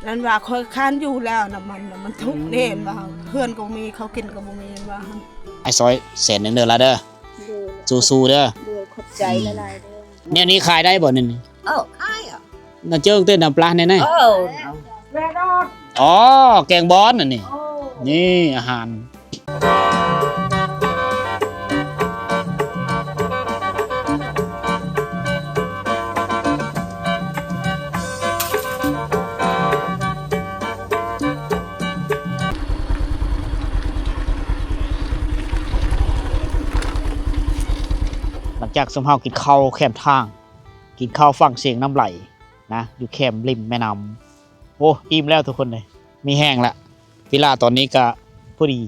นั่นว่าคอยค้านอยู่แล้วน่ะมันทุกข์เด่นว่าเพื่อนก็มีเขากินก็บ่มีว่าไอ้ซอยแสนหนึ่งเด้อละเด้อสู้ๆเด้อขอบใจหลายๆเด้อเนี่ยนี้ขายได้บ่นี่ขายอ่ะน่ะเจิ้งเต้นน้ำปลาแน่แม่ดอดๆอ๋อแกงบอนน่ะนี่อาหารหลังจากสมเฮากินข้าวแคมทางกินข้าวฟังเสียงน้ำไหลนะอยู่แคมริมแม่น้ำโอ้อิ่มแล้วทุกคนเลยมีแห้งละเวลาตอนนี้ก็พอดี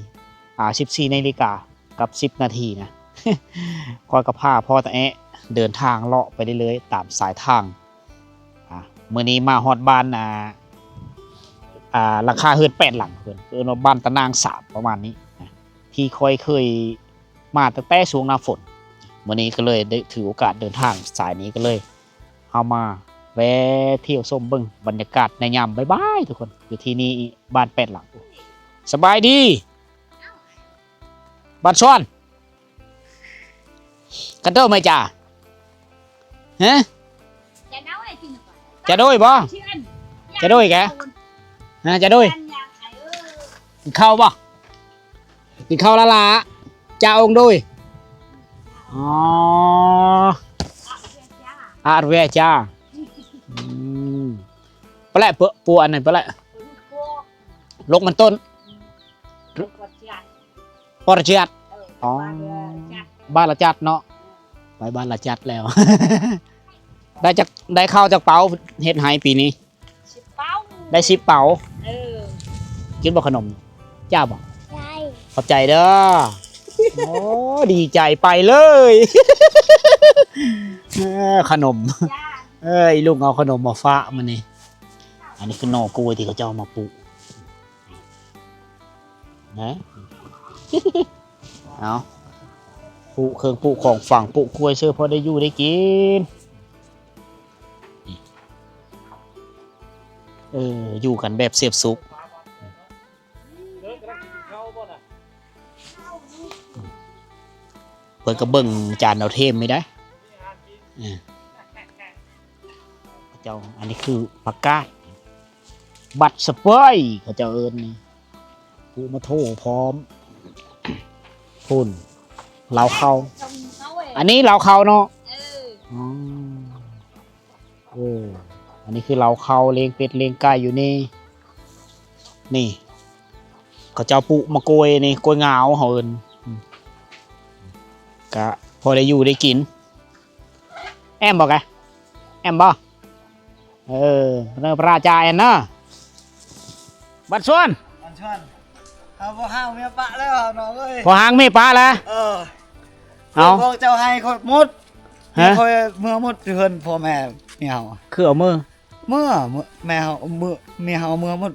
14 นาฬิกากับ10 นาทีนะคอยกับผ้าพ่อตะแอะเดินทางเลาะไปได้เลยตามสายทางมื้อนี้มาฮอดบ้านราคาเฮือน8 หลังเพิ่นคือบ้านตะนาง3ประมาณนี้นะที่ค่อยเคยมาตั้งแต่ช่วงหน้าฝนวันนี้ก็เลยได้ถือโอกาสเดินทางสายนี้ก็เลยเอามาแวะเที่ยวชมเบิ่งบรรยากาศในยามบ่ายๆทุกคนอยู่ที่นี่บ้าน8 หลังสบายดีบ้านซ้อนกันเด้อไหมจ้าฮะจะด้วยบ่จะด้วยแกฮะจะด้วยกินข้าวบ่กินข้าวละจ้าองค์ด้วยอ๋ออาร์เวจ้าปลาไหลปูอันไหนปลาไหลลกมันต้นปอร์จัดอ๋อบ้านละจัดเนาะไปบ้านละจัดแล้ว ได้ข้าวจากเป๋าเฮ็ดหายปีนี้ได้10 เป๋ากินบ่ขนมจ้าบ่ขอบใจเด้อโอ้ดีใจไปเลยขนมลูกเอาขนมมาฝากมันนี่อันนี้คือหน่อกล้วยที่เขาจะเอามาปลูกนะเอาปลูกเครื่องปลูกของฝั่งปลูกกล้วยเชื่อพอได้อยู่ได้กินอยู่กันแบบเสียบสุกเปิดกระเบิ่งจานเราเทมไม่ได้เจ้าอันนี้คือผักกาดบัตรสเปยเขาเจ้าเอิญนี่ปูมาโถพร้อมพุ่นเหลาเขาอันนี้เหลาเขาเนาะอันนี้คือเหลาเขาเลี้ยงเป็ดเลี้ยงไก่อยู่นี่เขาเจ้าปูมาโกยนี่โกยงาวเขาเอิญก็พอได้อยู่ได้กินแอมบอกไงแอมบอกเนื้อปลาจาเอ็นนะบัดส่วนเอาพอห้างเมียปะแล้วน้องเอ้ยพอหางไม่ปลาแล้วเอาพวกเจ้าให้คนมุดคอยเมื่อมุดเพื่อนพ่อแม่เมียเฮาคือเอามือแม่เฮาเมียเฮาเมื่อมุด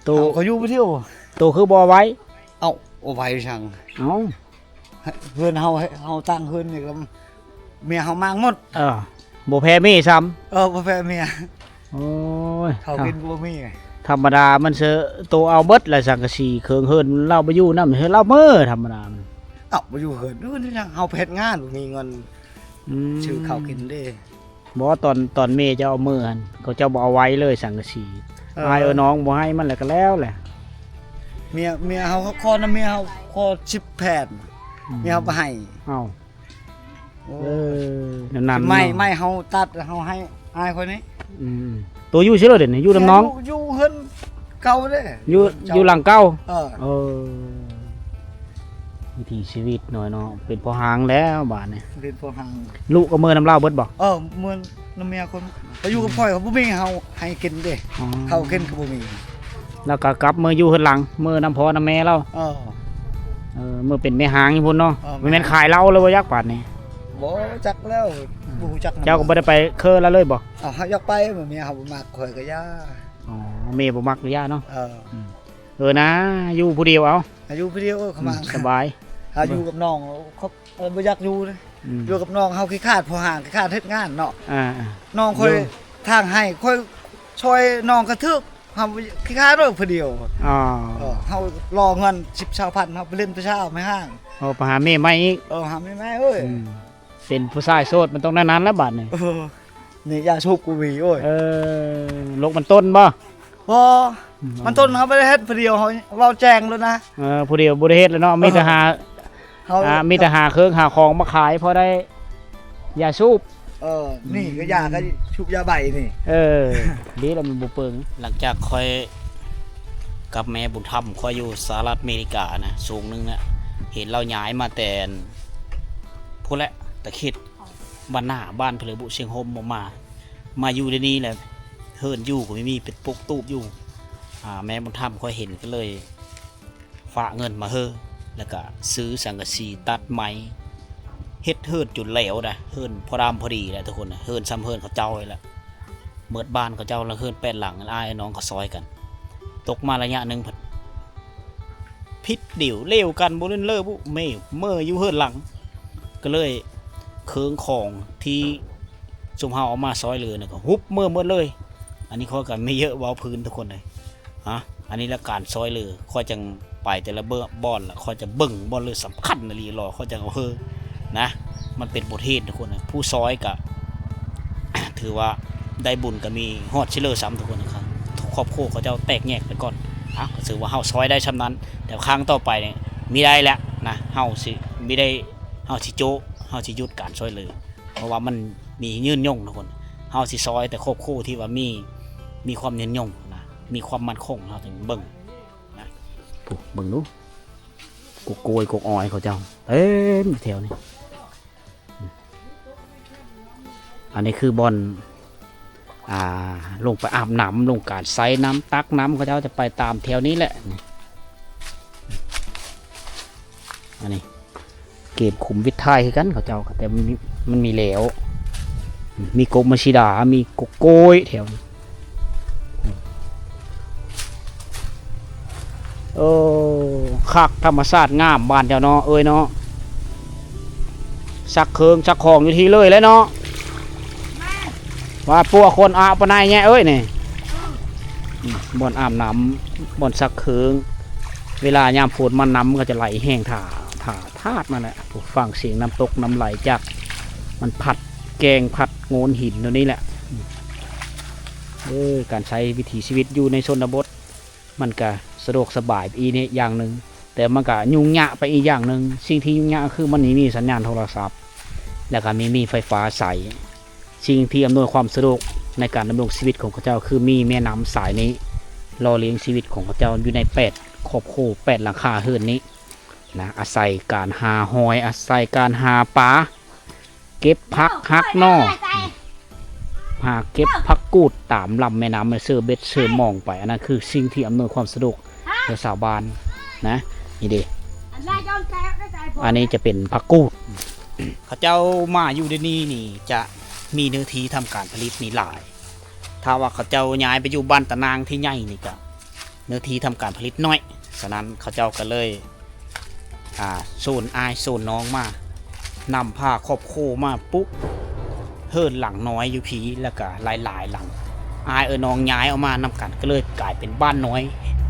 ตัวเขาอยู่ไปเที่ยวตัวคือบ่อไว้เอาไว้ช่างเพื่อนเฮาตั้งเพื่อนนี่ก็เมียเฮามางหมดบ่แพ้มีซ้ำบ่แพ้เมียโอ้ยเขากินบ่มีธรรมดามันเสือตัวเอาเบิดแหละสังกะสีเคืองเฮินเล่าไปอยู่น้ำเฮือเล่าเมื่อธรรมดาไปอยู่เฮินนู่นนี่นะเฮาเพชรงานมีเงินชื่อเขากินได้บอกว่าตอนเมย์จะเอาเมื่อเขาจะบอกเอาไว้เลยสังกะสีให้น้องบอกให้มันแหละก็แล้วแหละเมียเฮาคอนะเมียเฮาคอ10 แผ่นเมียเฮาไปให้นั่นไม่เฮาตัดเฮาให้อายคนนี้ตัวอยู่เชื่อเด่นอยู่ลำน้องอยู่เฮินเก่าเด้อยู่หลังเก่าวิถีชีวิตหน่อยเนาะเป็นพอหางแล้วบ้านเนี่ยเป็นพอหางลูกก็เมื่อน้ำเล่าเบิดบอกเมื่อน้ำเมียคนไปอยู่กับพ่อยเขาบ่มีเฮาให้กินเด้เขากินเขาบ่มีแล้วก็กลับเมื่ออยู่เฮินหลังเมื่อน้ำพ่อน้ำแม่เราเมื่อเป็นแม่หางอยู่พุ่นเนาะไม่แม่นขายเล่าเลยว่ายักษ์ป่านนี่บ่จักแล้วบ่จักเจ้าก็บ่ได้ไปเคอแล้วเลยบ่เขาอยากไปเมียเขาบ่มักข่อยก็ย่าเมียบ่มักย่าเนาะนะอยู่ผู้เดียวเอาอยู่ผู้เดียวเขามาสบายอยู่กับน้องเขาบ่อยากอยู่เลยอยู่กับน้องเฮาขี้ขาดพอห่างขี้ขาดเฮ็ดงานเนาะน้องค่อยทางให้ค่อย ช่วยน้องกระทึกทำคล้ายๆเรื่องผู้เดียว อ๋อ เฮารอเงิน10,000เฮาไปเล่นประชาไม่ห้าง โอ้ไปหาแม่ใหม่อีก หาไม่เอ้ย เป็นผู้ชายโสดมันต้องนั้นๆแล้วบัดนี่ นี่ยาชูบกูวีโอ้ย ลกมันต้นบ่ บ่มันต้นเขาบ่ได้เฮ็ดผู้เดียวเขาเว้าแจ้งแล้วนะ ผู้เดียวบ่ได้เฮ็ดแล้วเนาะมีแต่หา เขา มีแต่หาเครื่องหาของมาขายพอได้ยาสูบ นี่ก็ยาก็ชุบยาใบนี่ ดีแล้วมันบ่เปิงหลังจากคอยกับแม่บุญธรรมคอยอยู่สหรัฐอเมริกานะสูงนึงน่ะเห็นเราย้ายมาแต่พูดแล้วตะคิดบ้านหน้าบ้านเพลบุเชียงโฮมมาอยู่ในนี้แหละเฮิรนอยู่ก็ไม่มีเป็นปุกตูบอยู่แม่บุญธรรมคอยเห็นก็เลยฝากเงินมาเฮอแล้วก็ซื้อสังกะสีตัดไม้เฮ็ดเฮิรนจุดเหลวนะเฮิรนพอดามพอดีแหละทุกคนนะเฮิรนซ้ำเฮิรนเขาเจ้าเลยละเมิดบ้านเขาเจ้าแล้วเฮิรน8 หลังอ้ายน้องเขาซอยกันตกมาระยะหนึ่งพิษเดี่ยวเลี้ยวกันบุเล่นเล่อบุเมื่ออยู่เฮิรนหลังก็เลยเคืองของที่สุมเฮาเอามาซอยเลยนะก็ฮุบเมื่อเลยอันนี้ข้อกันไม่เยอะว้าพื้นทุกคนเลยอันนี้ละการซอยเลยข้อจังไปแต่ละบอลละข้อจะเบิ่งบอลเลยสำคัญนะลีรอข้อจังเอาเฮอนะมันเป็นบทเทศทุกคนนะผู้ซอยกับ ถือว่าได้บุญก็มีฮอดชิเลอร์ซ้ำทุกคนนะครับทุกครอบครัวเขาจะแตกแยกไปก่อนถือว่าเฮาซอยได้ชำนั้นแต่ครั้งต่อไปเนี่ยมีได้แล้วนะเฮาสิไม่ได้เฮาสิโจเฮาสิหยุดการซอยเลยเพราะว่ามันมียืนยงทุกคนเฮาสิซอยแต่ครอบครัวที่ว่ามีความยืนยงนะมีความมั่นคงเราถึงเบิ่งนะเบิ่งดูกกโกยกกอ้อยเขาเจ้าเต็มแถวนี้อันนี้คือบอลลงไปอาบน้ำลงการไซน้ำตักน้ำเขาเจ้าจะไปตามแถวนี้แหละอันนี้เก็บขุมวิทย์ไทยคือกันเขาเจ้าแต่มันมีเหลวมีกบมาชิดามีกกโกยแถวคักธรรมชาติงามบ้านเจ้าเนาะเนาะซักเครื่องซักของอยู่ที่เลยแล้วเนาะว่าปัวคนอาบปนายเนี่ยนี่บ่อนอาบน้ำบ่อนซักเครื่องเวลายามฝนมันน้ำก็จะไหลแห้งถ่าธาตุมันแหละฟังเสียงน้ำตกน้ำไหลจากมันผัดแกงผัดโงนหินตัวนี้แหละการใช้วิถีชีวิตอยู่ในชนบทมันก็สะดวกสบายอีนี่อย่างหนึ่งแต่มันก็ยุ่งยากไปอีกอย่างหนึ่งสิ่งที่ยุ่งยากคือมันมีสัญญาณโทรศัพท์แล้วก็มีไฟฟ้าใสสิ่งที่อำนวยความสะดวกในการดำรงชีวิตของเขาเจ้าคือมีแม่น้ำสายนี้รอเลี้ยงชีวิตของเขาเจ้าอยู่ใน8 ครอบครัว8 หลังคาเฮือนนี้นะอาศัยการหาหอยอาศัยการหาปลาเก็บผักฮักนอหาเก็บผักกูดตามลำแม่น้ำมาเสือเบ็ดเสือมองไปอันนั้นคือสิ่งที่อำนวยความสะดวกแก่ชาวบ้านนะนี่เด้อันนี้จะเป็นผักกูดเขาเจ้ามาอยู่ที่นี่นี่จะมีเนื้อที่ทำการผลิตนี่หลายถ้าว่าเขาเจ้าย้ายไปอยู่บ้านตะนางที่ใหญ่นี่ก็เนื้อที่ทำการผลิตน้อยฉะนั้นเขาเจ้าก็เลยโซนอายโซนน้องมานำผ้าครอบโคมาปุ๊บเฮิรนหลังน้อยอยู่ผีแล้วก็หลายหลังอายน้องย้ายออกมานำกันก็เลยกลายเป็นบ้านน้อย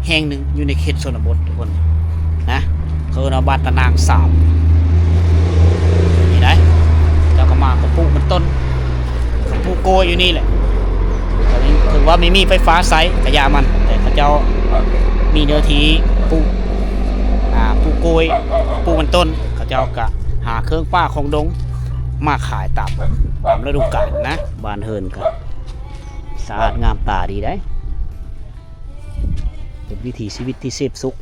แห่งหนึ่งอยู่ในเขตชนบททุกคนนะเขาเอาบ้านตะนาง3นี่ได้เจ้าก็มากับปุ๊มันต้นผู้โกยอยู่นี่แหละถือว่าไม่มีไฟฟ้าใช้กระยามันแต่เขาเจ้ามีเนื้อที่ผู้โกยปูมันต้นเขาเจ้าก็หาเครื่องป้าของดงมาขายตามฤดูกาลนะบ้านเฮิรนครับสะอาดงามตาดีได้เป็นวิถีชีวิตที่เสพสุข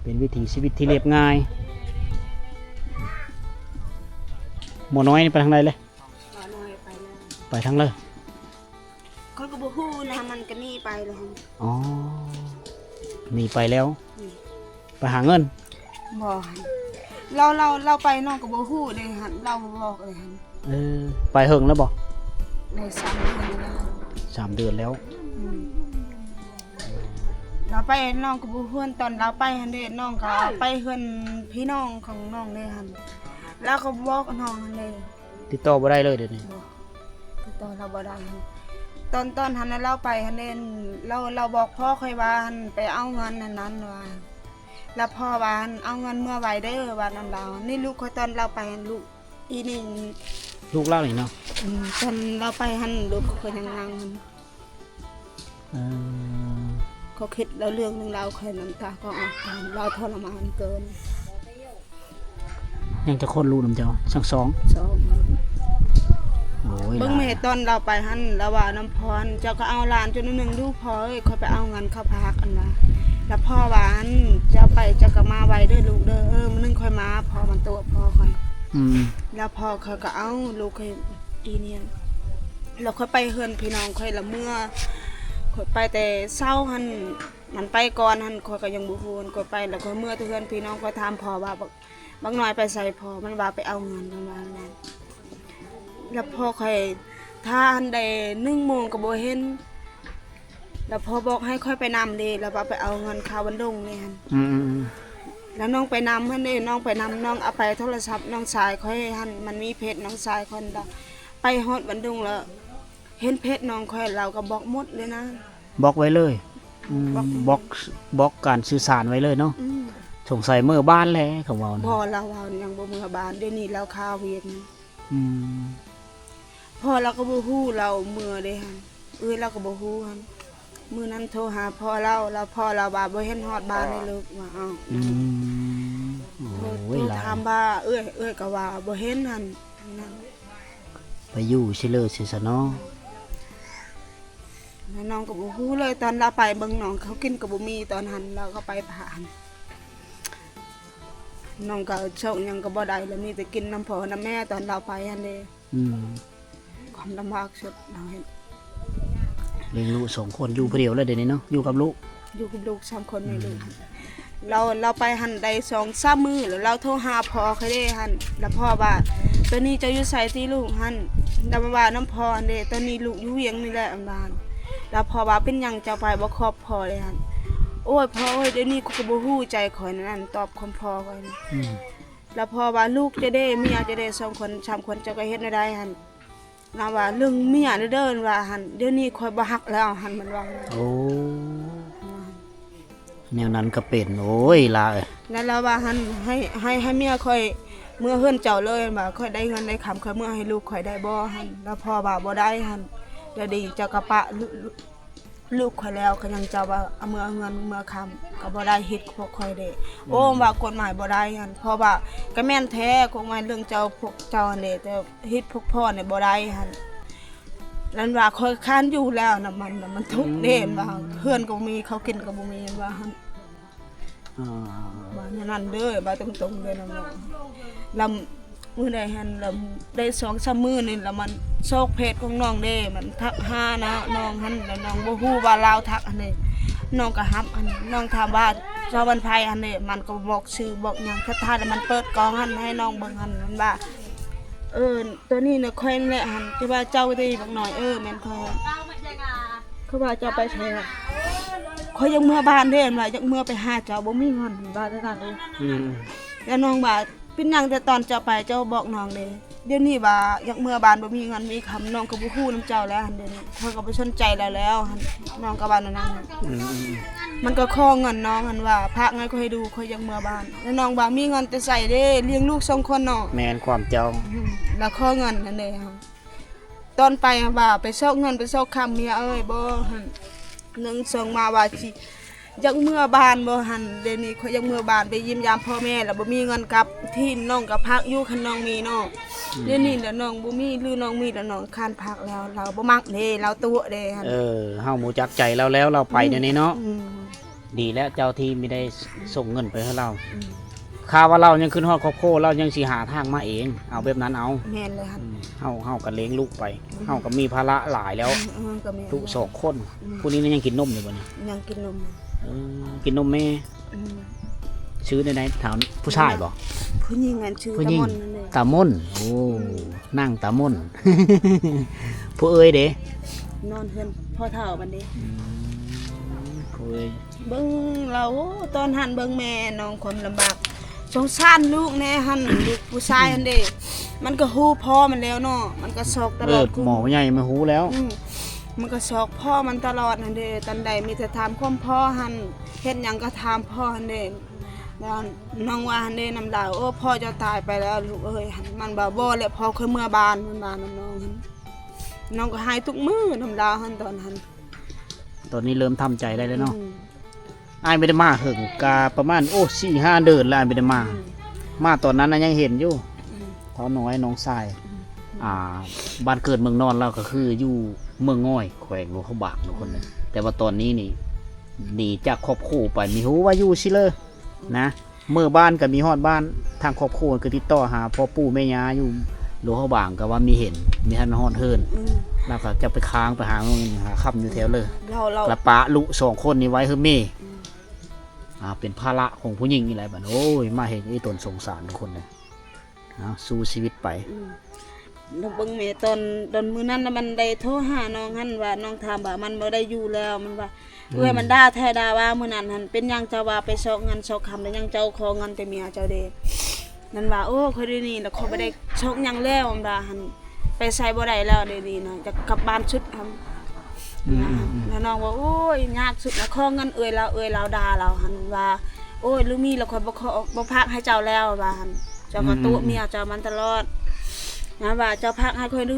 เป็นวิถีชีวิตที่เรียบง่ายหมอน้อยไปทางไหนเลยไปทางเลยก็บ่ฮู้นะมันก็หนีไปแล้วอ๋อหนีไปแล้วไปหาเงินบ่เราไปน้องก็บ่ฮู้เด้หั่นเราบอกเลยหั่นไปเฮิงแล้วบ่ได้3 เดือนแล้วเราไปน้องก็บ่ฮู้ตอนเราไปหั่นเด้น้องก็ไปเฮือนพี่น้องของน้องเด้หั่นแล้วก็บอกน้องหั่นเด้ติดต่อบ่ได้เลยเดี๋ยวนี้ติดต่อเราบ่ได้ต ตอนหันเราไปหันเด่นเราบอกพ่อค่อยว่าหันไปเอาเงินนั้นว่าแล้วพ่อว่าหันเอาเงินเมื่อไหวเด้อว่านํเรานี่ลูกค่อยตอนเราไปหันลูกอีนี่ ลูกเล่านี่เนาะ ตอนเราไปหันลูกค่อยยังนั่ง เขาคิดแล้วเรื่องนึงเราเคยน้ำตาก็ออกเราทรมานเกิน ยังจะคนรู้นำเจ้าทั้งสอง สอง โอ้ย เบิ่งแม่ตอนเราไปหันเราว่าน้ำพรเจ้าก็เอาหลานจนนึงดูพอเอ้ยเขาไปเอาเงินเข้าพักอันละแล้วพ่อว่าหันเจ้าไปเจ้าก็มาไว้เด้อลูกเด้อมันนึงค่อยมาพอมันตัวพ่อค่อยแล้วพ่อเขาก็เอาลูกค่อยอีเนี่ยเราค่อยไปเฮือนพี่น้องค่อยละเมื่อค่อยไปแต่เศร้าหันมันไปก่อนหันค่อยก็ยังบ่ฮู้ค่อยไปแล้วค่อยเมื่อเฮือนพี่น้องค่อยถามพ่อว่าบางน้อยไปใส่พ่อมันว่าไปเอาเงินประมาณนั้นแล้วพ่อค่อยถ้าอันใด1 โมงก็บ่เห็นแล้วพ่อบอกให้ค่อยไปนำเด้แล้วว่าไปเอาเงินข้าวบันดงนี่หั่นแล้วน้องไปนำเพิ่นเด้น้องไปนำน้องเอาไปโทรศัพท์น้องชายค่อยหั่นมันมีเพจน้องชายคนดไปฮอดบันดงแล้วเห็นเพจน้องค่อยเราก็บอกหมดเลยนะ บล็อกไว้เลยบล็อกการสื่อสารไว้เลยเนาะสงสัยเมื่อบ้านแล้วเขาว่า พอเราเอายังบ่เมื่อบ้านเดี๋ยวนี้เราข้าวเวียน พอเราก็บ่ฮู้เราเมื่อเด้หั่นเราก็บ่ฮู้หั่นมื้อนั้นโทรหาพ่อเราแล้วพ่อเราว่าบ่เห็นฮอดบ้านเลยลูกว่าอ้าวโทรถามว่าเอ้ยก็ว่าบ่เห็นหั่นนั่น ไปอยู่ซิเลอสิซะเนาะ แล้วน้องก็บ่ฮู้เลยตอนเราไปเบิ่งน้องเขากินก็บ่มีตอนหันเราก็ไปผ่านน้องก็โชคยังก็บ่ได้แล้วมีแต่กินน้ำพ่อน้ำแม่ตอนเราไปหั่นเด้ความลำบากสุดเราเห็น เลี้ยงลูก2 คนอยู่ผู้เดียวเลยเดี๋ยวนี้เนาะอยู่กับลูก อยู่กับลูก3 คนมีลูกเราไปหันได้2-3 มื้อแล้วเราโทรหาพ่อเขาได้หันแล้วพ่อว่าตอนนี้เจ้าอยู่ไสติลูกหันแล้วว่าน้ำพ่อเด้ตอนนี้ลูกอยู่เวียงนี่แหละบ้านแล้วพ่อว่าเป็นหยังเจ้าไปบ่ครอบพ่อเลยหันโอ้ยพ่อเอ้ยเดี๋ยวนี้กูก็บ่ฮู้ใจข่อยนั่นตอบคำพ่อข่อยแล้วพ่อว่าลูกจะได้เมียจะได้2 คน3 คนเจ้าก็เฮ็ดได้หั่นนะว่าเรื่องเมียเด้อว่าหั่นเดี๋ยวนี้ข่อยบ่ฮักแล้วหั่นมันว่า โอ้แนวนั้นก็เป็นโอ้ยลาเอ้ย แล้วเราว่าหั่นให้เมียข่อยเมื่อเฮือนเจ้าเลยว่าข่อยได้เงินได้คำข่อยเมื่อให้ลูกข่อยได้บ่หั่นแล้วพ่อว่าบ่ได้หั่นเดี๋ยวดีเจ้าก็ปะลูกข่อยแล้วก็ยังเจ้าว่าเอาเมื่อเงินเมื่อคำก็บ่ได้เฮ็ดพวกข่อยเด้โอ้ว่ากฎหมายบ่ได้หั่นเพราะว่าก็แม่นแท้คงว่าเรื่องเจ้าพวกเจ้าหั่นเด้แต่เฮ็ดพวกพ่อเนี่ยบ่ได้หั่นนั่นว่าข่อยค้านอยู่แล้วน่ะมันทุกข์เด้ว่าเพื่อนก็มีเขากินก็บ่มีว่าหั่นว่าอย่างนั้นเด้อว่าตรงๆเด้อน้องๆลำมื้อใดหั่นลำได้2-3 มื้อนี่แล้วมันโชคเพจของน้องเด้มันทักหานะน้องหั่นแล้วน้องบ่ฮู้ว่าลาวทักอันนี้น้องก็ฮับอันน้องถามว่าเจ้าบรรไพอันนี้มันก็บอกชื่อบอกหยังถ้าแล้วมันเปิดกล้องหั่นให้น้องเบิ่งหั่นมันว่าตัวนี้น่ะค่อยแหละหั่นสิว่าเจ้าได้บักหน่อยแม่นค่อยเขาว่าเจ้าไปแท้ข่อยยังเมื่อบ้านเด้ว่ายังเมื่อไปหาเจ้าบ่มีเงินว่าจังซั่นเด้แล้วน้องว่าเป็นหยังแต่ตอนเจ้าไปเจ้าบอกน้องเด้เดี๋ยวนี้ว่าอยากเมื่อบ้านบ่มีเงินมีคำน้องก็บ่ฮู้นำเจ้าแล้วหั่นเดี๋ยวนี้ข่อยก็บ่สนใจแล้วหั่นน้องก็ว่านั่นมันก็ขอเงินน้องหั่นว่าพระไงก็ให้ดูข่อยอยากเมื่อบ้านแล้วน้องว่ามีเงินแต่ใส่เด้เลี้ยงลูก2 คนเนาะ แม่นความเจ้า แล้วขอเงินนั่นเด้ตอนไปว่าไปซอกเงินไปซอกคำเมียบ่หั่นนึงส่งมาว่าสิอยากเมื่อบ้านบ่หั่นเดี๋ยวนี้ข่อยอยากเมื่อบ้านไปเยี่ยมยามพ่อแม่แล้วบ่มีเงินกลับที่น้องก็พักอยู่คันน้องมีเนาะเดี๋ยวนี้แล้วน้องบ่มีหรือน้องมีแล้วน้องค้านพักแล้วเราบ่มักเด้เราตัวเด้หั่นเฮาหมู่จักใจแล้วเราไปเดี๋ยวนี้เนาะดีแล้วเจ้าที่ไม่ได้ส่งเงินไปให้เราค่าว่าเรายังขึ้นฮอดครอบครัวเรายังสิหาทางมาเองเอาแบบนั้นเอาแม่นเลยหั่นเฮาก็เลี้ยงลูกไปเฮาก็มีภาระหลายแล้วลูก2 คนผู้นี้ยังกินนมอยู่บ่นี่ยังกินนมกินนมแม่ชื่อในถามผู้ชายบ่ผู้หญิงอันชื่อตามนนั่นเด้ตามนโอ้นั่งตามนผู้เอ้ยเด้นอนเฮือนพ่อเฒ่ามันเด้ผู้เอ้ยเบิ่งเราตอนหันเบิ่งแม่น้องความลำบากสงสารลูกแน่หันลูกผู้ชายหั่นเด้มันก็ฮู้พอมันแล้วเนาะมันก็ซอกตลอดหมอใหญ่มาฮู้แล้ว มันก็ชอกพ่อมันตลอดนั่นเด้ตอนใดมีแต่ถามความพ่อหันเฮ็ดหยังก็ถามพ่อหันเด้แล้วน้องว่าหันเด้น้ำดาวโอ้พ่อเจะตายไปแล้วลูกเอ้ยหันมันบ่แล้วพ่อเคยเมื่อบ้านมันบ้านน้องหันน้องก็หายทุกมื้อน้ำดาวหันตอนหัน ตอนนี้เริ่มทำใจได้แล้วเนาะอ้ายไม่ได้มาหึงกาประมาณ4-5 เดือนแล้วอ้ายไม่ได้มาตอนนั้นน่ะยังเห็นอยู่เท่าน้อยน้องชายบ้านเกิดเมืองนอนเราก็คืออยู่เมืองง่อยแขวงหลวงเขาบากทุกคนเลยแต่ว่าตอนนี้นี่หนีจากครอบครัวไปมีหูว่าอยู่ซิเลยนะเมื่อบ้านก็มีฮอดบ้านทางครอบครัวก็ติดต่อหาพ่อปู่แม่ย่าอยู่หลวงเขาบางก็ว่ามีเห็นมีท่านฮอดเฮินแล้วก็จะไปค้างไปหาเงินหาค่ำอยู่แถวเลยกระปะลุ2 คนนี้ไว้คือเม่เป็นภาระของผู้หญิงนี่แหละบัดโอ้ยมาเห็นไอ้ตนสงสารทุกคนเลยสู้ชีวิตไปเราเบิ่งแม่ตอนมื้อนั้นน่ะมันได้โทรหาน้องหั่นว่าน้องถามว่ามันบ่ได้อยู่แล้วมันว่ามันด่าแท้ด่าว่ามื้อนั้นหั่นเป็นหยังเจ้าว่าไปซอกเงินซอกคำแล้วยังเจ้าขอเงินแต่เมียเจ้าเด้นั่นว่าโอ้ค่อยได้นี่แล้วเขาบ่ได้ซอกหยังแล้วมันว่าหั่นไปใส่บ่ได้แล้วเดี๋ยวนี้นะจะกลับบ้านชุดทำแล้วน้องว่าโอ้ยยากสุดนะขอเงินเอ่ยเราด่าเราหั่นว่าโอ้ยลูกมีแล้วค่อยบ่พักให้เจ้าแล้วว่าหั่นเจ้าก็ตัวเมียเจ้ามันตลอดนะว่าเจ้าพักให้ค่อยดู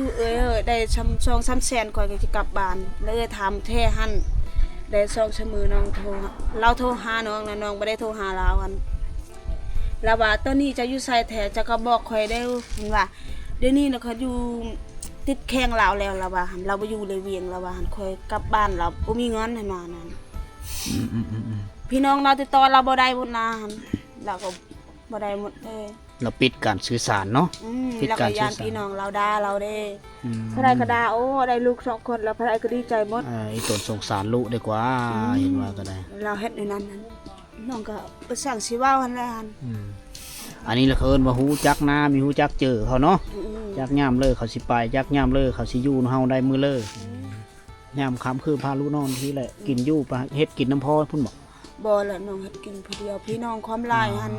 ได้2-3 แสนค่อยก็สิกลับบ้านแล้วถามแท้หั่นได้2 มื้อน้องโทรเราโทรหาน้องนะน้องบ่ได้โทรหาเราหั่นแล้วว่าตอนนี้จะอยู่ไสแท้จะก็บอกค่อยได้เห็นว่าเดี๋ยวนี้น่ะเขาอยู่ติดแข้งลาวแล้วล่ะว่าหั่นเราบ่อยู่เลยเวียงแล้วว่าหั่นค่อยกลับบ้านเราบ่มีเงินให้มานั่นพี่น้องเราติดต่อเราบ่ได้หมดนะหั่นเราก็บ่ได้หมดเราปิดการสื่อสารเนาะปิดการสื่อสารพี่น้องเราด่าเราเด้พระใดก็ด่าโอ้ได้ลูก2 คนแล้วพระใดก็ดีใจหมดไอ้ตนสงสารลูกดีกว่าเห็นว่าก็ได้เราเฮ็ดในนั้นน้องก็ไปสั่งสิเว้าหั่นแหละหั่นอันนี้ละเคินว่าฮู้จักหน้ามีฮู้จักเจอเขาเนาะจักย่ามเลยเขาสิไปจักย่ามเลยเขาสิอยู่เฮาได้มื้อเลยย่ามค่ำคือพาลูกนอนที่แหละกินอยู่ปะเฮ็ดกินน้ำพ่อพุ่นบ่ละน้องเฮ็ดกินผู้เดียวพี่น้องความหลายหั่น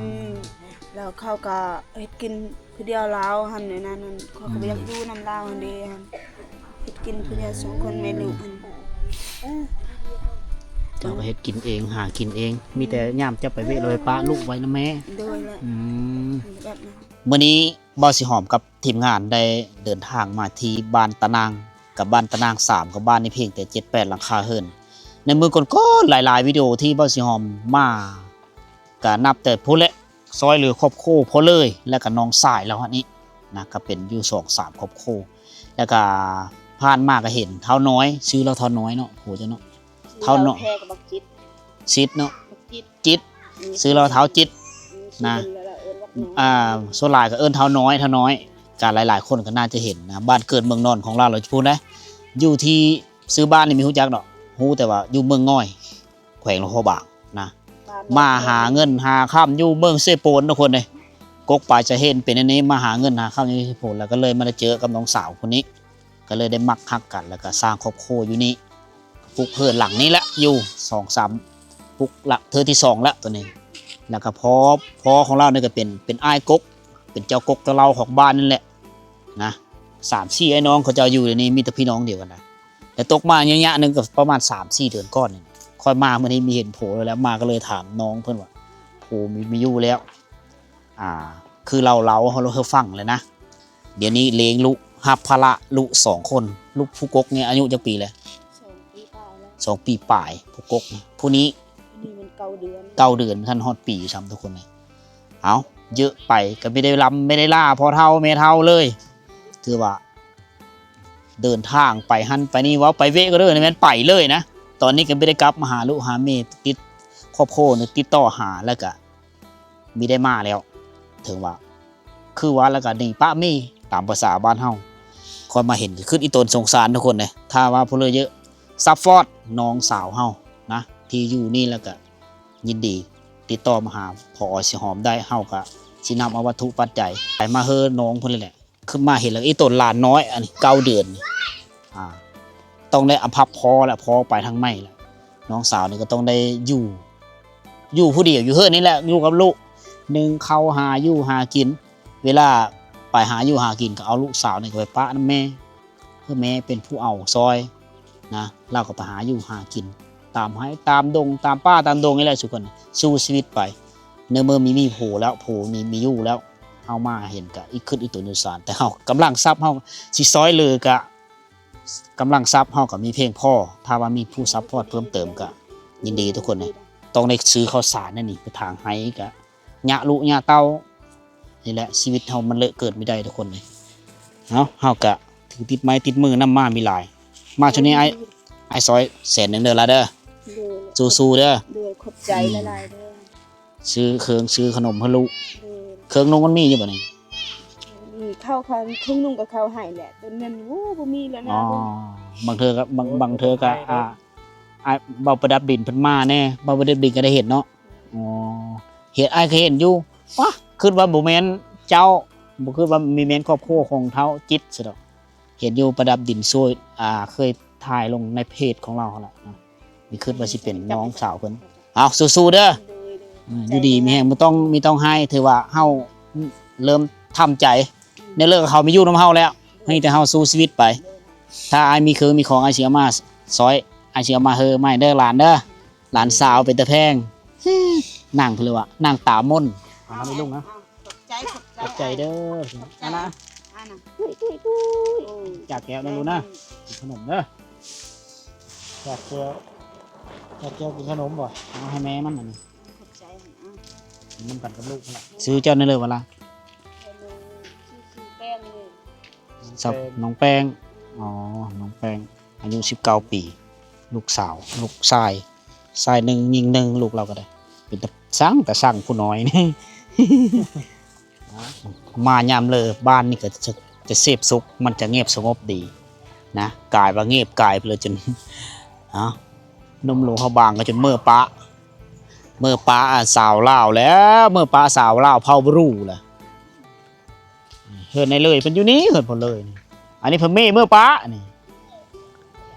แล้วเขาก็เฮ็ดกินผู้เดียวลาวหั่นในนั้นเขาก็บ่อยากอยู่นำลาวหั่นเด้หั่นเฮ็ดกินผู้เดียว2 คนแม่ลูกหั่นเจ้าก็เฮ็ดกินเองหากินเองมีแต่ย่ามจะไปเวะเลยปะลูกไว้นะแม่โดยละมื้อนี้บ่สิหอมกับทีมงานได้เดินทางมาที่บ้านตะนางกับบ้านตะนาง3กับบ้านนี้เพียงแต่ 7-8 หลังคาเฮือนในมือก่อนๆหลายๆวิดีโอที่บ่สิหอมมาก็นับแต่ผู้และซอยเหลือครอบครัวพอเลยแล้วก็น้องสายแล้วอันนี้นะก็เป็นอยู่2-3 ครอบครัวแล้วก็ผ่านมาก็เห็นเท่าน้อยชื่อเราเท่าน้อยเนาะโหจังเนาะเท่าเนาะจิตเนาะจิตซื้อเราเท้าจิตนะส่วนหลายก็เอิ้นเท้าน้อยการหลายๆคนก็น่าจะเห็นนะบ้านเกิดเมืองนอนของเราจะพูดนะอยู่ที่ซื้อบ้านนี่มีฮู้จักดอกฮู้แต่ว่าอยู่เมืองง่อยแขวงหลวงพ่อบางนะมาหาเงินหาค่ำอยู่เมืองเซโปนทุกคนเลยกกป่าจะเห็นเป็นอันนี้มาหาเงินหาค่ำอยู่เซโปนแล้วก็เลยมาเจอกับน้องสาวคนนี้ก็เลยได้มักฮักกันแล้วก็สร้างครอบครัวอยู่นี่ปลูกเพื่อนหลังนี้ละอยู่2-3ปลูกละเธอที่2ละตัวนี้แล้วก็พ่อของเราเนี่ยก็เป็นอ้ายกกเป็นเจ้ากกตัวเราของบ้านนั่นแหละนะ3-4ไอ้น้องเขาจะอยู่ในนี้มีแต่พี่น้องเดียวกันนะแต่ตกมาเยอะๆนึงก็ประมาณ 3-4 เดือนก่อนนี่ค่อยมาเมื่อนี้มีเห็นโผล่แล้วมาก็เลยถามน้องเพื่อนว่าโผล่มีอยู่แล้วคือเราฟังเลยนะเดี๋ยวนี้เลี้ยงลูกหับภาระลูก2 คนลูกผู้กกเนี่ยอายุจักปีแล้ว2 ปีปลายผู้กกผู้นี้มัน9 เดือนท่านฮอดปีซ้ำทุกคนเลยเอาเยอะไปก็ไม่ได้ลำไม่ได้ล่าพอเท่าแม่เท่าเลยถือว่าเดินทางไปหันไปนี่ว่าไปเวก็เด้อนี่แม่นไปเลยนะตอนนี้ก็ไม่ได้กลับมาหาลูกหาเมติดครอบครัวนึกติดต่อหาแล้วก็มีได้มาแล้วถึงว่าคือว่าแล้วก็นี่ป้ามีตามภาษาบ้านเฮาคอยมาเห็นขึ้นอีตนสงสารทุกคนเลยถ้าว่าผู้เลยเยอะซับฟอร์ดน้องสาวเฮานะที่อยู่นี่แล้วก็ยินดีติดต่อมาหาพอสิหอมได้เฮาก็สินำเอาวัตถุปัจจัยไปมาเฮอน้องเพิ่นแหละคือมาเห็นแล้วอีตนหลานน้อยอันนี้9 เดือนต้องได้อภัพพอแล้วพอไปทางไม่แล้วน้องสาวนี่ก็ต้องได้อยู่ผู้เดียวอยู่เฮือนนี่แหละอยู่กับลูก1เข้าหาอยู่หากินเวลาไปหาอยู่หากินก็เอาลูกสาวนี่ไปปะนำแม่เพื่อแม่เป็นผู้เอาซอย นะเราก็ไปหาอยู่หากินตามให้ตามดงตามป้าตามดงนี่แหละทุกคนสู้ชีวิตไปเนื้อเมื่อมีโผแล้วโผมีอยู่แล้วเฮามาเห็นกะอีกขึ้นอีกตัวนุสานแต่เฮากำลังทรัพย์เฮาสิซอยเลยกะกำลังทรัพย์เฮาก็มีเพียงพอถ้าว่ามีผู้ซัพพอร์ตเพิ่มเติมกะยินดีทุกคนเลยต้องได้ซื้อข้าวสารนั่นนี่ไปทางให้กะญะลุญะเต้านี่แหละชีวิตเฮามันเลอะเกิดไม่ได้ทุกคนเลยเฮากะถือติดไม้ติดมือนำมามีหลายมาช่วงนี้ไอ้ซอย100,000เด้อละเด้อสู้ๆเด้อ ด้วยขอบใจละลายเด้อ ซื้อเครื่องซื้อขนมให้ลูก เด้อ เครื่องนงมันมีอยู่บ่นี่ มีข้าวคันทุ่งนุ่งกับข้าวให้แหละตอนนั้นโอ้บ่มีแล้วนะ อ๋อบางเธอก็บางเธอก็เบาประดับดินเพิ่นมาแน่เบาประดับดินก็ได้เห็นเนาะอ๋อเห็นอ้ายเคยเห็นอยู่วะคิดว่าบ่แม่นเจ้าบ่คิดว่ามีแม่นครอบครัวของเท้าจิตซะดอกเห็นอยู่ประดับดินซวยเคยถ่ายลงในเพจของเราหั่นล่ะนี่คิดว่าสิเป็นน้องสาวเพิ่นเอาสู้ๆเด้ออยู่ดีมีแฮงบ่ต้องให้ถือว่าเฮาเริ่มทำใจในเรื่องเขามีอยู่นำเฮาแล้วให้แต่เฮาสู้ชีวิตไปถ้าอ้ายมีคือมีของอ้ายสิเอามาซอยอ้ายสิเอามาเฮอไม่เด้อหลานเด้อหลานสาวเป็นตะแพงนั่งเพิ่นเลยว่านั่งตามนเอามาไม่ลุงนะ ขอบใจเด้อนะจากแก้วนะลูกนะกินขนมเด้อจากแก้วกินขนมบ่เอาให้แม่มันน่ะนี่มันกันกับลูกนั่นแหละซื้อเจ้านั่นเลยเวลาสับน้องแป้งอ๋อน้องแป้งอายุ19 ปีลูกสาวลูกชายหนึ่งยิงหนึ่งลูกเราก็ได้เป็นแต่สร้างผู้น้อยนี่ มายามเลยบ้านนี่ก็จะเสพสุขมันจะเงียบสงบดีนะกายว่าเงียบกายไปเลยจนนุ่มหลวงเขาบางก็จนเมื่อปะสาวเล่าแล้วเมื่อปะสาวเล่าเผาบรูแหละเหินในเลยเป็นอยู่นี้เหินพอเลยนี่อันนี้เพิ่นเม่เมื่อปะนี่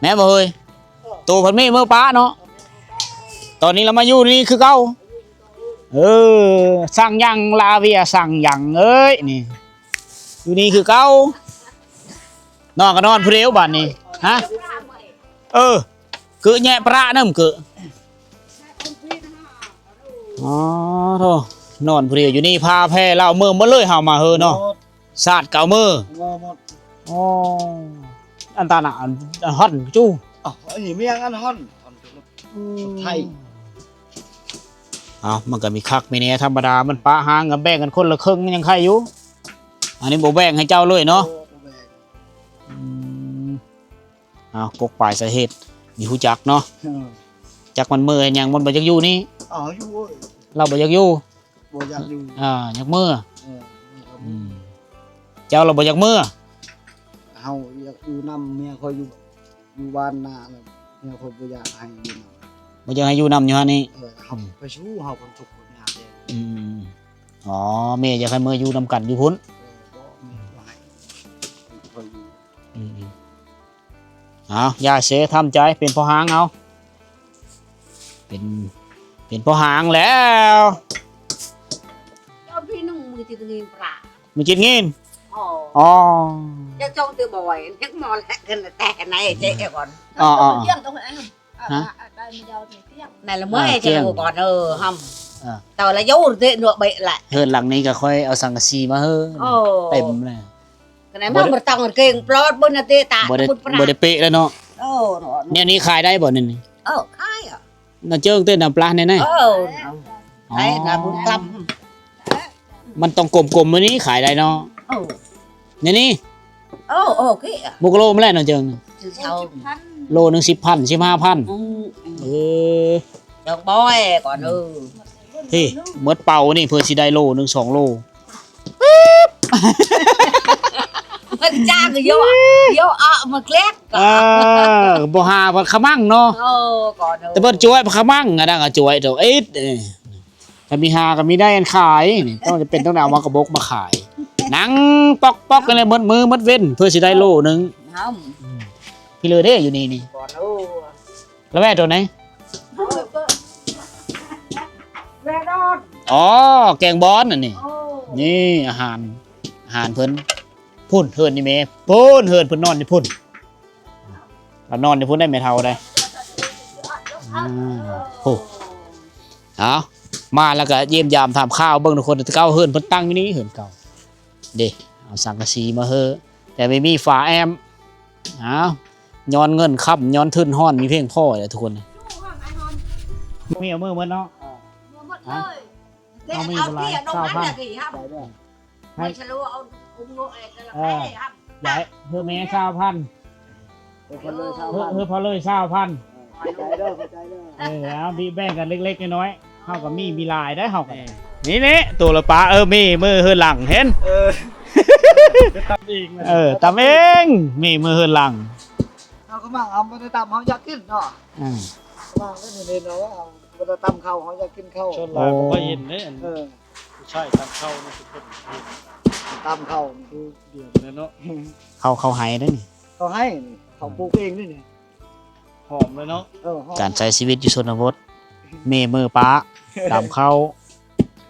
แม่บ่เฮ้ยตัวเพิ่นเม่เมื่อปะเนาะตอนนี้เรามาอยู่นี่คือเก่าสั่งยังลาเวียสั่งยังเอ้ยนี่อยู่นี่คือเก่านอนก็นอนผู้เดียวบัดนี้ฮะคือแย่ประนำคืออ๋อโธ่นอนผู้เดียวอยู่นี่พาแพ้เล่ามือหมดเลยเฮามาเฮอเนาะสาดเก่ามืออ๋ออันตาน่ะอันฮอดจู้อ๋ออันนี้เมียงอันฮอนไทยมันก็มีคักมีแน่ธรรมดามันปะหางกับแบ่งกันคนละครึ่งยังใครอยู่อันนี้บ่แบ่งให้เจ้าเลยเนาะกกปลายสาเหตุมีฮู้จักเนาะจักมันมือยังมันบ่อยากอยู่นี่อยู่เราบ่อยากอยู่บ่อยากอยู่อยากมือเจ้าเราบ่อยากมือเฮาอยากอยู่นำเมียคอยอยู่บ้านนาแล้วเมียคอยบ่อยากให้อยู่บ่อยากให้อยู่นำอยู่ฮะนี่เฮาไปชู้เฮาคนทุกคนยากแอ๋อแม่อยากให้มืออยู่นำกันอยู่พุ่นอย่าเสียทำใจเป็นพ่อหางเอาเป็นพ่อหางแล้วพี่นุ่งมือจิตเงินปลามือจิตเงินอ๋อจะจ้องตัวบ่อยนึกมอแหละกันแต่ไหนเจ๊ก่อนเที่ยงตรงไหนได้ไม่ยาวเที่ยงไหนละเมื่อจะดูก่อนฮัมแต่ละยูเตะหนวดเบะแหละเฮือนหลังนี้ก็ค่อยเอาสังกะสีมาเฮ้เต็มเลยกันไหนมันตั้งเก่งปลอดบนเตะตาบ่ได้เป๊ะแล้วเนาะเนี่ยนี่ขายได้บ่นี่ขายน่ะเจิ้งเต้นน้ำปลาแน่ๆไอ้น่ะบุญกำมันต้องกลมๆมื้อนี้ขายได้เนาะนี่กี่มุกโลมาแล้วเนาะเจิ้งโลนึง 10,000 15,000ดอกบอยก่อนพี่หมดเป่านี่เพื่อสิได้โลนึง2 โลมันจ้างก็โยมาแกล้งบ่หาบ่ขมั่งเนาะก่อนแต่เบิ่นจวยบ่ขมั่งดังก็จวยเด้อเอ็ดก็มีหาก็มีได้อันขายนี่ต้องเอามากระบกมาขายหนังปอกๆกันเลยหมดมือหมดเว้นเพื่อสิได้โลนึงพี่เลยเด้อยู่นี่ก่อนแล้วแม่ตัวไหนแม่ดอนแกงบอนนี่อาหารเพิ่นพุ่นเฮินนี่แม่พุ่นเฮินเพิ่นนอนนี่พุ่น เรานอนในพุ่นได้ไม่เท่าได้โอ้เอามาแล้วก็เยี่ยมยามถามข้าวเบิ่งทุกคนเก่าเฮิรนเพิ่นตั้งอยู่นี่เฮิรนเก่าเด้เอาสังกะสีมาเฮอแต่ไม่มีฝาแอมเอาย้อนเงินค้ำย้อนทุนห้อนมีเพียงพ่อเลยทุกคนมีเอามือมันเนาะ เอาไม่เป็นไรข้าวพันไม่ใช่รู้เอาอุ้มโง่เอ็ดแล้วไปครับ ใหญ่เพื่อแม่ชาวพันเพื่อพอเลยชาวพันแล้วมีแบ่งกันเล็กๆน้อยๆเข้ากับมีลายได้เข้ากันนี่ตัวละปลามีมือเฮือหลังเห็นตำเองมีมือเฮือหลัง เอาก็มั่งเอาบ่ได้ตำเฮาอยากกินเนาะมั่งก็นี่เนาะว่าเอาบ่ได้ตำข้าวเฮาอยากกินข้าว ชนลายผมก็เห็นเนี่ยใช่ตามเข้านี่ทุกคน ตำข้าว คือเดือดเลยเนาะ เขาหายได้นี่ เขาให้นี่เขาปลูกเองนี่นี่ หอมเลยเนาะ การใช้ชีวิตอยู่ชนบทเมมือป้าตำเข้า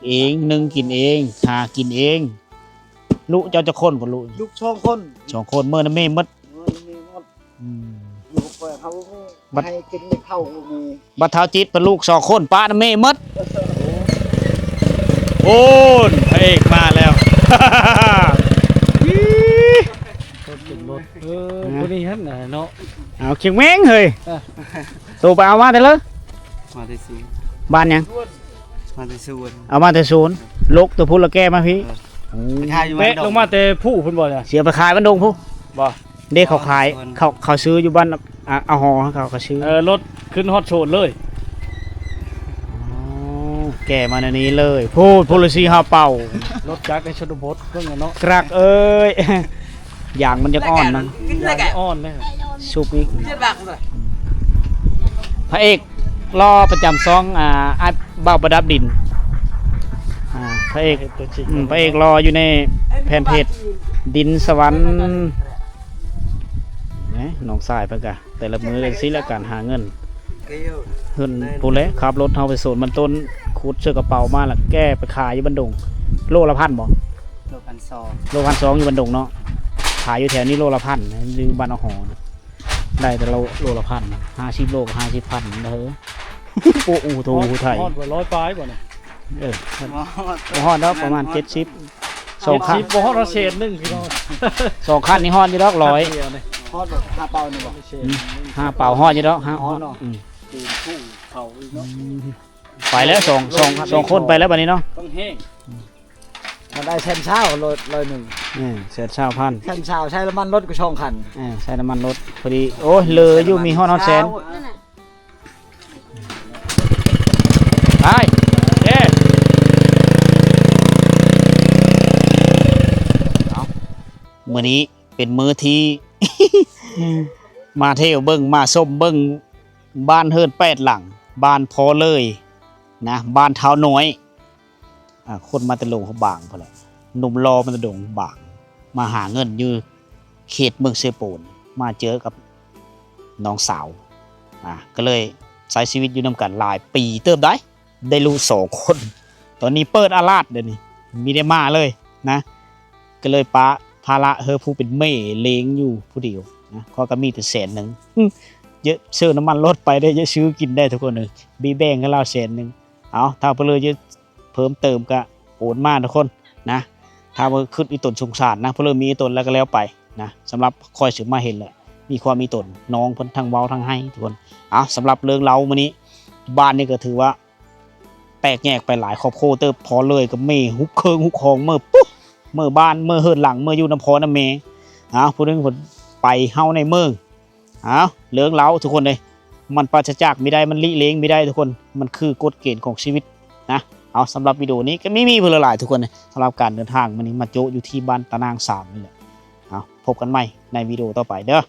เองนึ่งกินเองหากินเองลูกเจ้าจะคนกับลูก ลูกช่องคน 2 คนเมื่อนั้นเมมด มีหมดลูกเปิดเขาให้กินข้าวมี บัดเท้าจิตเป็นลูก2 คนป้าน่ะเมมดโอ้นพระเอกมาแล้ว รถเป็นรถคนนี้ฮั่นน่ะเนาะ เอาเชียงแมงเฮ้ยตัวไปเอามาแต่เลย มาที่ศูนย์ บ้านยัง มาที่ศูนย์ เอามาแต่ศูนย์ลกตัวพูละแก้มาพี่ เป๊ะลงมาแต่ผู้เพิ่นบ่เนี่ย เสียไปขายบ้านดงผู้ บ่ เด็กเขาขายเขาซื้ออยู่บ้านเอาหอเขาซื้อ รถขึ้นฮอตโชนเลย แก่มาในนี้เลยพูดพูลซีฮาเป่าร ถจักรในชนบทเพิ่นเนาะ กรักเอ้ย อย่างมันยังอ่อนนะ กินเลยแก อ่อนเลย สุกอีก เจ็ดบาทเลย พระเอกรอประจำซองอัดเบาประดับดินพระเอก ตัวจริง พระเอกรออยู่ในแผ่นเพจดินสวรรค์นะน้องสายไปกะแต่ละมือกันสิแล้วการหาเงินเฮินพูดเลยขับรถเฮาไปโซนมันต้นขุดเสื้อกระเป๋ามาแล้วแก้ไปขายอยู่บันดงโลละ1,000บ่ โลกันซอ โล1,200อยู่บันดงเนาะขายอยู่แถวนี้โลละ1,000นะอยู่บ้านเอาหอนะได้แต่โลละ1,000 50 โลก็50,000เด้อ โอ้โหโทหูไทย ฮอดบ่100ปลายบ่เนี่ย บ่ฮอดดอกประมาณ70 2คัน บ่ฮอดเศษนึงพี่น้อง 2คันนี่ฮอดอยู่ดอก100 ฮอดแบบข้าเปล่านี่บ่ 5เป่าฮอดอยู่ดอก5ฮอด ตีนผู้เขาอีกเนาะ ไปแล้ว2คนไปแล้วบัดนี้เนาะ ต้องแห้ง มันได้แซนเช้าร้อยหนึ่ง เสร็จ1,000 แซนเช้าใช้น้ำมันรถก็ช่องคัน ใส่น้ำมันรถพอดีโอ้ยเหลืออยู่มีฮอดแสนไปเด้มื้อนี้เป็นมื้อที่ มาเที่ยวเบิ่งมาส้มเบิ่งบ้านเฮิรน8 หลังบ้านพอเลยนะบ้านเท้าน้อยคนมาแต่ลงเขาบางพอแหละหนุ่มรอมันจะดงบางมาหาเงินอยู่เขตเมืองเซโปนมาเจอกับน้องสาวก็เลยใช้ชีวิตอยู่นำกันหลายปีเติมได้ลูก2 คนตอนนี้เปิดอาลาดเดี๋ยวนี้มีได้มาเลยนะก็เลยป้าภาระเฮอผู้เป็นแม่เลี้ยงอยู่ผู้เดียวนะเขาก็มีแต่100,000เยอะซื้อน้ำมันรถไปได้เยอะซื้อกินได้ทุกคนเลยบีแบงก็เล่า100,000เอาถ้าเพื่อเลยจะเพิ่มเติมก็โอนมาทุกคนนะถ้าว่าขึ้นอีตนสงสารนะเพื่อมีอีตนแล้วก็แล้วไปนะสำหรับคอยสืบมาเห็นเลยมีความมีตนน้องเพิ่นทั้งเว้าทั้งให้ทุกคนเอาสำหรับเรื่องเรามื้อนี้บ้านนี่ก็ถือว่าแตกแยกไปหลายครอบครัวเติบพอเลยกับเมฮุกเคิงฮุกคองเมื่อปุ๊บเมื่อบ้านเมื่อเฮิรนหลังเมื่ออยู่น้ำพอน้ำเมผู้นึงคนไปเฮาในเมืองเรื่องเราทุกคนเลยมันปราศจากไม่ได้มันลิเลงไม่ได้ทุกคนมันคือกฎเกณฑ์ของชีวิตนะเอาสำหรับวิดีโอนี้ก็ไม่มีเพื่อหลายทุกคนเลยสำหรับการเดินทางวันนี้มาโจอยู่ที่บ้านตะนาง3นี่แหละเอาพบกันใหม่ในวิดีโอต่อไปเด้อ